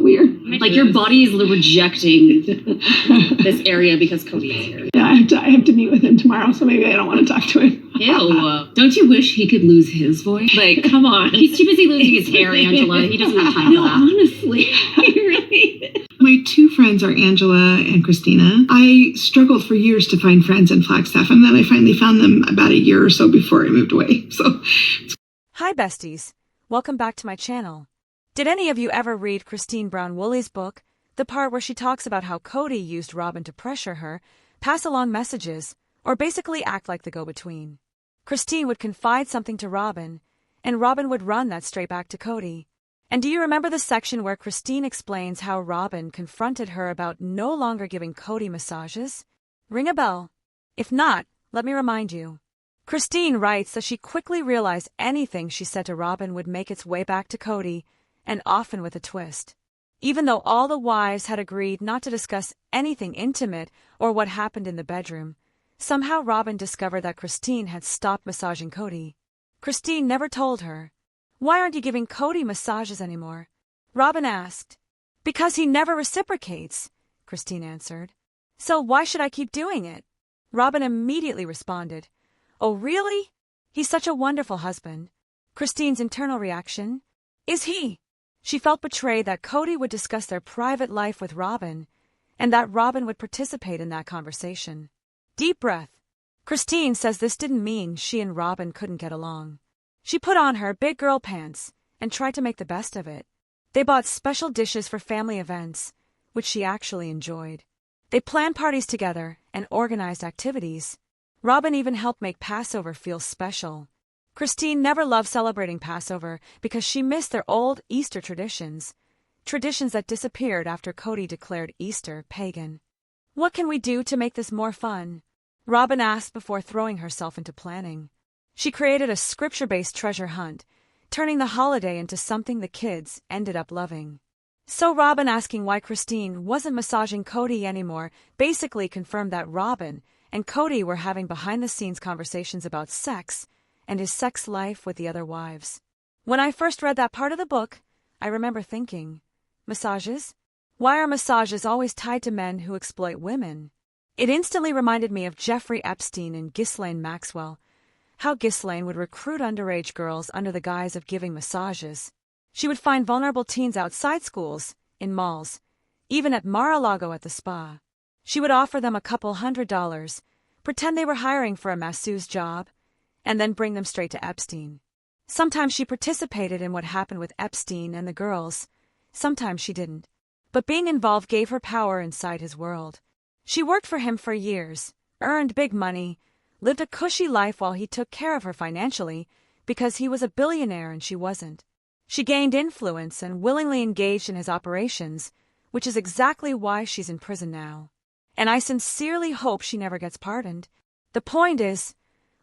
weird. Like your body is rejecting this area because Kody is here. Yeah, I have to meet with him tomorrow, so maybe I don't want to talk to him. Ew. Don't you wish he could lose his voice? Like, come on. He's too busy losing his hair, Angela. He doesn't have time for that. Honestly. He really. My two friends are Angela and Christina. I struggled for years to find friends in Flagstaff, and then I finally found them about a year or so before I moved away. So, hi, besties. Welcome back to my channel. Did any of you ever read Christine Brown Woolley's book, the part where she talks about how Kody used Robyn to pressure her, pass along messages, or basically act like the go-between? Christine would confide something to Robyn, and Robyn would run that straight back to Kody. And do you remember the section where Christine explains how Robyn confronted her about no longer giving Kody massages? Ring a bell? If not, let me remind you. Christine writes that she quickly realized anything she said to Robyn would make its way back to Kody, and often with a twist. Even though all the wives had agreed not to discuss anything intimate or what happened in the bedroom, somehow Robyn discovered that Christine had stopped massaging Kody. Christine never told her. Why aren't you giving Kody massages anymore? Robyn asked. Because he never reciprocates, Christine answered. So why should I keep doing it? Robyn immediately responded. Oh, really? He's such a wonderful husband. Christine's internal reaction? Is he? She felt betrayed that Kody would discuss their private life with Robyn, and that Robyn would participate in that conversation. Deep breath. Christine says this didn't mean she and Robyn couldn't get along. She put on her big girl pants and tried to make the best of it. They bought special dishes for family events, which she actually enjoyed. They planned parties together and organized activities. Robyn even helped make Passover feel special. Christine never loved celebrating Passover because she missed their old Easter traditions that disappeared after Kody declared Easter pagan. What can we do to make this more fun? Robyn asked before throwing herself into planning. She created a scripture-based treasure hunt, turning the holiday into something the kids ended up loving. So Robyn asking why Christine wasn't massaging Kody anymore basically confirmed that Robyn and Kody were having behind-the-scenes conversations about sex and his sex life with the other wives. When I first read that part of the book, I remember thinking, massages? Why are massages always tied to men who exploit women? It instantly reminded me of Jeffrey Epstein and Ghislaine Maxwell, how Ghislaine would recruit underage girls under the guise of giving massages. She would find vulnerable teens outside schools, in malls, even at Mar-a-Lago at the spa. She would offer them a couple $100, pretend they were hiring for a masseuse job, and then bring them straight to Epstein. Sometimes she participated in what happened with Epstein and the girls. Sometimes she didn't. But being involved gave her power inside his world. She worked for him for years, earned big money, lived a cushy life while he took care of her financially because he was a billionaire and she wasn't. She gained influence and willingly engaged in his operations, which is exactly why she's in prison now. And I sincerely hope she never gets pardoned. The point is,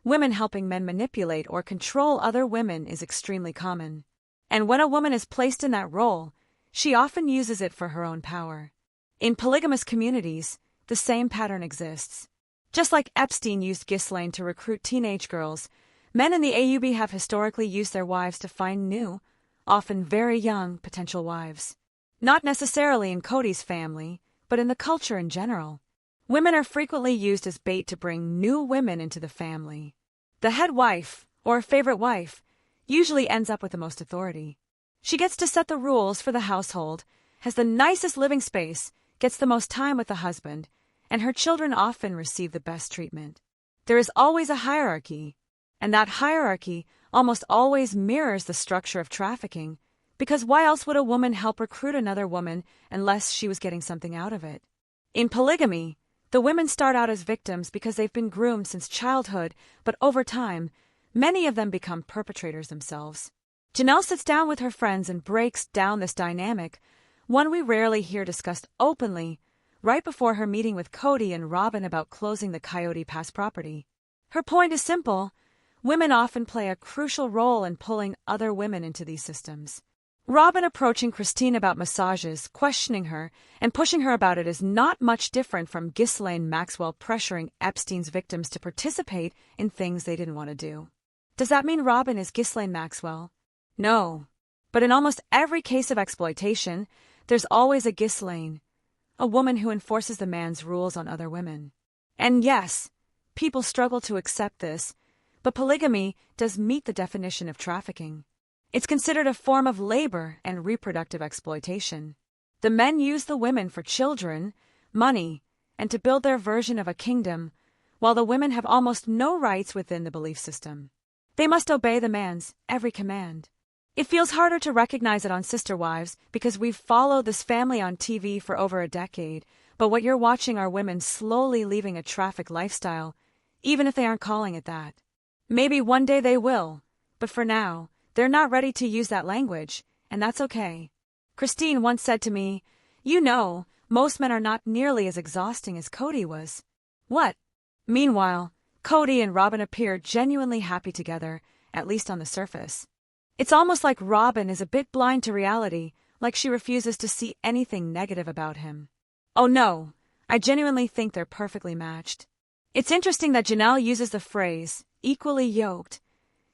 women helping men manipulate or control other women is extremely common. And when a woman is placed in that role, she often uses it for her own power. In polygamous communities, the same pattern exists. Just like Epstein used Ghislaine to recruit teenage girls, men in the AUB have historically used their wives to find new, often very young, potential wives. Not necessarily in Kody's family, but in the culture in general. Women are frequently used as bait to bring new women into the family. The head wife, or favorite wife, usually ends up with the most authority. She gets to set the rules for the household, has the nicest living space, gets the most time with the husband, and her children often receive the best treatment. There is always a hierarchy, and that hierarchy almost always mirrors the structure of trafficking, because why else would a woman help recruit another woman unless she was getting something out of it? In polygamy, the women start out as victims because they've been groomed since childhood, but over time, many of them become perpetrators themselves. Janelle sits down with her friends and breaks down this dynamic, one we rarely hear discussed openly, right before her meeting with Kody and Robyn about closing the Coyote Pass property. Her point is simple. Women often play a crucial role in pulling other women into these systems. Robyn approaching Christine about massages, questioning her, and pushing her about it is not much different from Ghislaine Maxwell pressuring Epstein's victims to participate in things they didn't want to do. Does that mean Robyn is Ghislaine Maxwell? No. But in almost every case of exploitation, there's always a Ghislaine, a woman who enforces the man's rules on other women. And yes, people struggle to accept this, but polygamy does meet the definition of trafficking. It's considered a form of labor and reproductive exploitation. The men use the women for children, money, and to build their version of a kingdom, while the women have almost no rights within the belief system. They must obey the man's every command. It feels harder to recognize it on Sister Wives because we've followed this family on TV for over a decade, but what you're watching are women slowly leaving a traffic lifestyle, even if they aren't calling it that. Maybe one day they will, but for now, they're not ready to use that language, and that's okay. Christine once said to me, "You know, most men are not nearly as exhausting as Kody was." What? Meanwhile, Kody and Robyn appear genuinely happy together, at least on the surface. It's almost like Robyn is a bit blind to reality, like she refuses to see anything negative about him. Oh no, I genuinely think they're perfectly matched. It's interesting that Janelle uses the phrase, equally yoked,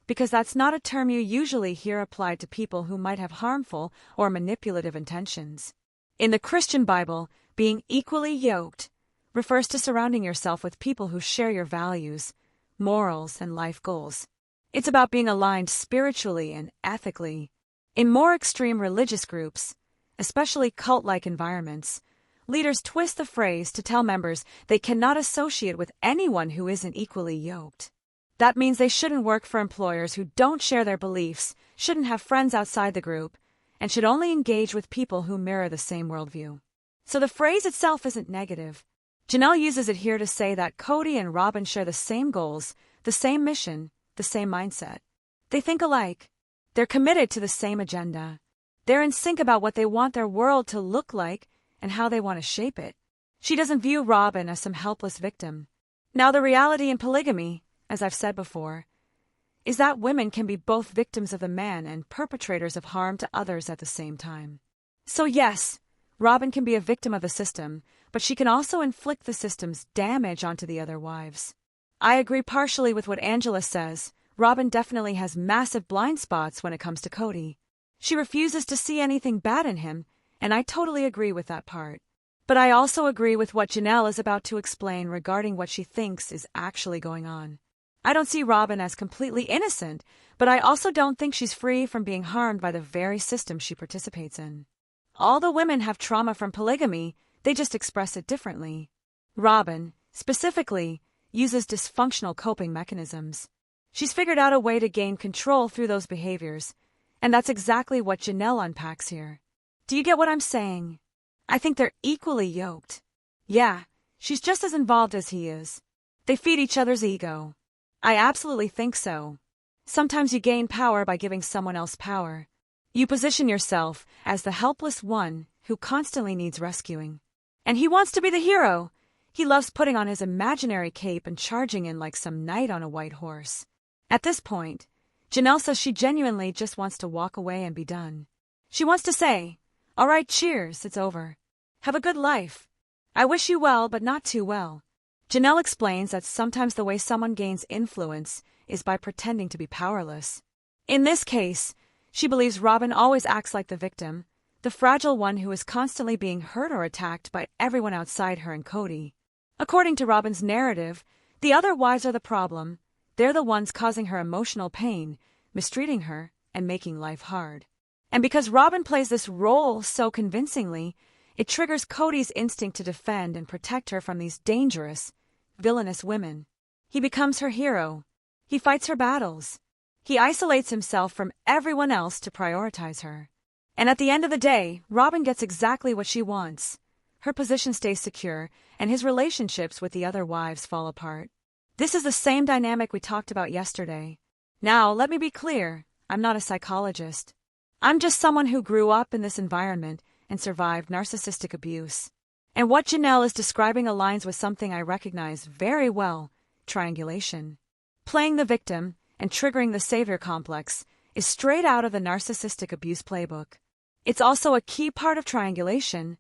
because that's not a term you usually hear applied to people who might have harmful or manipulative intentions. In the Christian Bible, being equally yoked refers to surrounding yourself with people who share your values, morals, and life goals. It's about being aligned spiritually and ethically. In more extreme religious groups, especially cult-like environments, leaders twist the phrase to tell members they cannot associate with anyone who isn't equally yoked. That means they shouldn't work for employers who don't share their beliefs, shouldn't have friends outside the group, and should only engage with people who mirror the same worldview. So the phrase itself isn't negative. Janelle uses it here to say that Kody and Robyn share the same goals, the same mission, the same mindset. They think alike. They're committed to the same agenda. They're in sync about what they want their world to look like and how they want to shape it. She doesn't view Robyn as some helpless victim. Now, the reality in polygamy, as I've said before, is that women can be both victims of the man and perpetrators of harm to others at the same time. So yes, Robyn can be a victim of the system, but she can also inflict the system's damage onto the other wives. I agree partially with what Angela says. Robyn definitely has massive blind spots when it comes to Kody. She refuses to see anything bad in him, and I totally agree with that part. But I also agree with what Janelle is about to explain regarding what she thinks is actually going on. I don't see Robyn as completely innocent, but I also don't think she's free from being harmed by the very system she participates in. All the women have trauma from polygamy, they just express it differently. Robyn, specifically, uses dysfunctional coping mechanisms. She's figured out a way to gain control through those behaviors, and that's exactly what Janelle unpacks here. Do you get what I'm saying? I think they're equally yoked. Yeah, she's just as involved as he is. They feed each other's ego. I absolutely think so. Sometimes you gain power by giving someone else power. You position yourself as the helpless one who constantly needs rescuing. And he wants to be the hero. He loves putting on his imaginary cape and charging in like some knight on a white horse. At this point, Janelle says she genuinely just wants to walk away and be done. She wants to say, "All right, cheers, it's over. Have a good life. I wish you well, but not too well." Janelle explains that sometimes the way someone gains influence is by pretending to be powerless. In this case, she believes Robyn always acts like the victim, the fragile one who is constantly being hurt or attacked by everyone outside her and Kody. According to Robyn's narrative, the other wives are the problem. They're the ones causing her emotional pain, mistreating her, and making life hard. And because Robyn plays this role so convincingly, it triggers Kody's instinct to defend and protect her from these dangerous, villainous women. He becomes her hero. He fights her battles. He isolates himself from everyone else to prioritize her. And at the end of the day, Robyn gets exactly what she wants. Her position stays secure, and his relationships with the other wives fall apart. This is the same dynamic we talked about yesterday. Now, let me be clear, I'm not a psychologist. I'm just someone who grew up in this environment and survived narcissistic abuse. And what Janelle is describing aligns with something I recognize very well: triangulation. Playing the victim and triggering the savior complex is straight out of the narcissistic abuse playbook. It's also a key part of triangulation,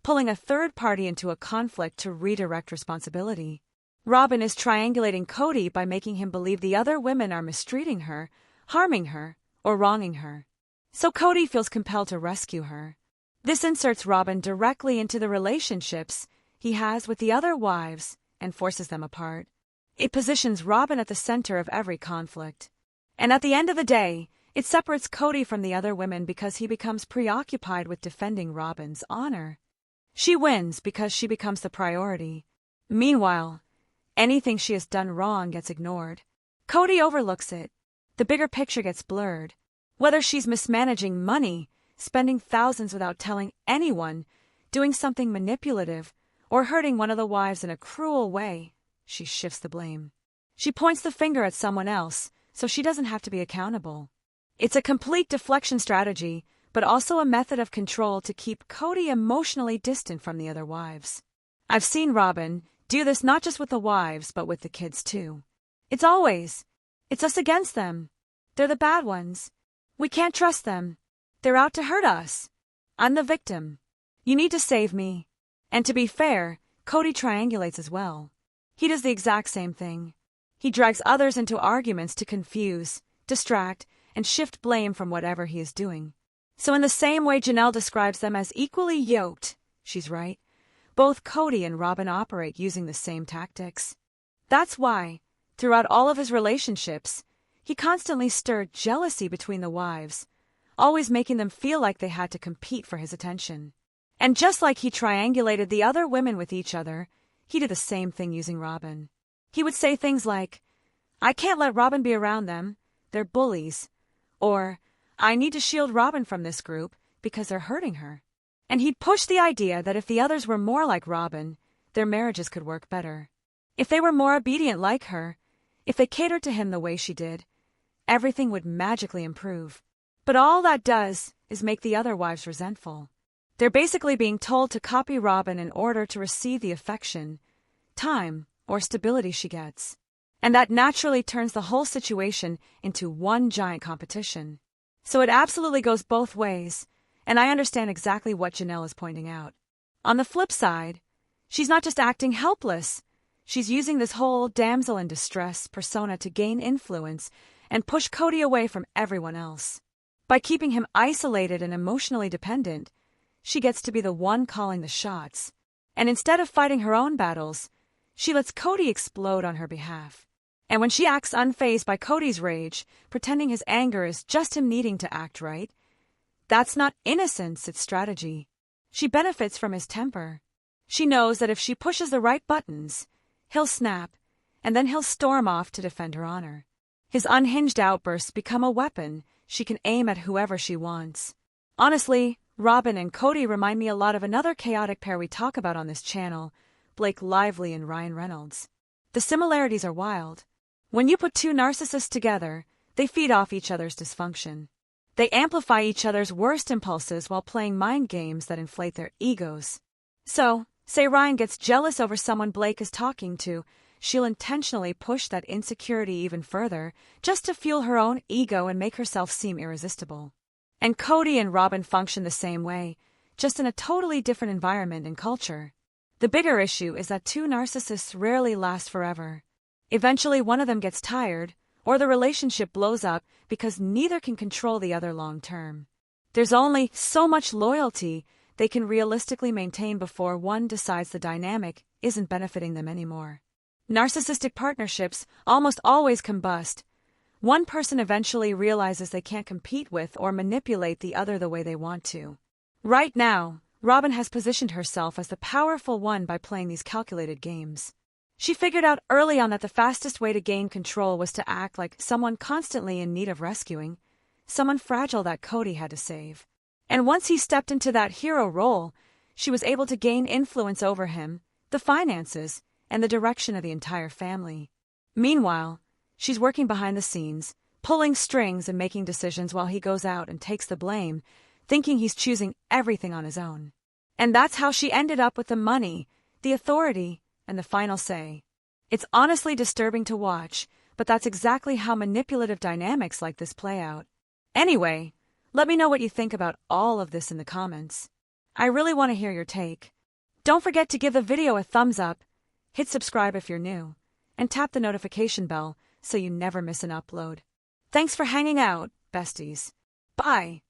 pulling a third party into a conflict to redirect responsibility. Robyn is triangulating Kody by making him believe the other women are mistreating her, harming her, or wronging her. So Kody feels compelled to rescue her. This inserts Robyn directly into the relationships he has with the other wives and forces them apart. It positions Robyn at the center of every conflict. And at the end of the day, it separates Kody from the other women because he becomes preoccupied with defending Robyn's honor. She wins because she becomes the priority. Meanwhile, anything she has done wrong gets ignored. Kody overlooks it. The bigger picture gets blurred. Whether she's mismanaging money, spending thousands without telling anyone, doing something manipulative, or hurting one of the wives in a cruel way, she shifts the blame. She points the finger at someone else, so she doesn't have to be accountable. It's a complete deflection strategy, but also a method of control to keep Kody emotionally distant from the other wives. I've seen Robyn do this not just with the wives, but with the kids too. It's us against them. They're the bad ones. We can't trust them. They're out to hurt us. I'm the victim. You need to save me. And to be fair, Kody triangulates as well. He does the exact same thing. He drags others into arguments to confuse, distract, and shift blame from whatever he is doing. So in the same way Janelle describes them as equally yoked, she's right. Both Kody and Robyn operate using the same tactics. That's why, throughout all of his relationships, he constantly stirred jealousy between the wives, always making them feel like they had to compete for his attention. And just like he triangulated the other women with each other, he did the same thing using Robyn. He would say things like, "I can't let Robyn be around them, they're bullies," or "I need to shield Robyn from this group because they're hurting her." And he'd push the idea that if the others were more like Robyn, their marriages could work better. If they were more obedient like her, if they catered to him the way she did, everything would magically improve. But all that does is make the other wives resentful. They're basically being told to copy Robyn in order to receive the affection, time, or stability she gets. And that naturally turns the whole situation into one giant competition. So it absolutely goes both ways, and I understand exactly what Janelle is pointing out. On the flip side, she's not just acting helpless. She's using this whole damsel in distress persona to gain influence and push Kody away from everyone else. By keeping him isolated and emotionally dependent, she gets to be the one calling the shots. And instead of fighting her own battles, she lets Kody explode on her behalf. And when she acts unfazed by Kody's rage, pretending his anger is just him needing to act right, that's not innocence, it's strategy. She benefits from his temper. She knows that if she pushes the right buttons, he'll snap, and then he'll storm off to defend her honor. His unhinged outbursts become a weapon she can aim at whoever she wants. Honestly, Robyn and Kody remind me a lot of another chaotic pair we talk about on this channel, Blake Lively and Ryan Reynolds. The similarities are wild. When you put two narcissists together, they feed off each other's dysfunction. They amplify each other's worst impulses while playing mind games that inflate their egos. So, say Ryan gets jealous over someone Blake is talking to, she'll intentionally push that insecurity even further, just to fuel her own ego and make herself seem irresistible. And Kody and Robyn function the same way, just in a totally different environment and culture. The bigger issue is that two narcissists rarely last forever. Eventually one of them gets tired, or the relationship blows up because neither can control the other long term. There's only so much loyalty they can realistically maintain before one decides the dynamic isn't benefiting them anymore. Narcissistic partnerships almost always combust. One person eventually realizes they can't compete with or manipulate the other the way they want to. Right now, Robyn has positioned herself as the powerful one by playing these calculated games. She figured out early on that the fastest way to gain control was to act like someone constantly in need of rescuing, someone fragile that Kody had to save. And once he stepped into that hero role, she was able to gain influence over him, the finances, and the direction of the entire family. Meanwhile, she's working behind the scenes, pulling strings and making decisions while he goes out and takes the blame, thinking he's choosing everything on his own. And that's how she ended up with the money, the authority, and the final say. It's honestly disturbing to watch, but that's exactly how manipulative dynamics like this play out. Anyway, let me know what you think about all of this in the comments. I really want to hear your take. Don't forget to give the video a thumbs up, hit subscribe if you're new, and tap the notification bell so you never miss an upload. Thanks for hanging out, besties. Bye.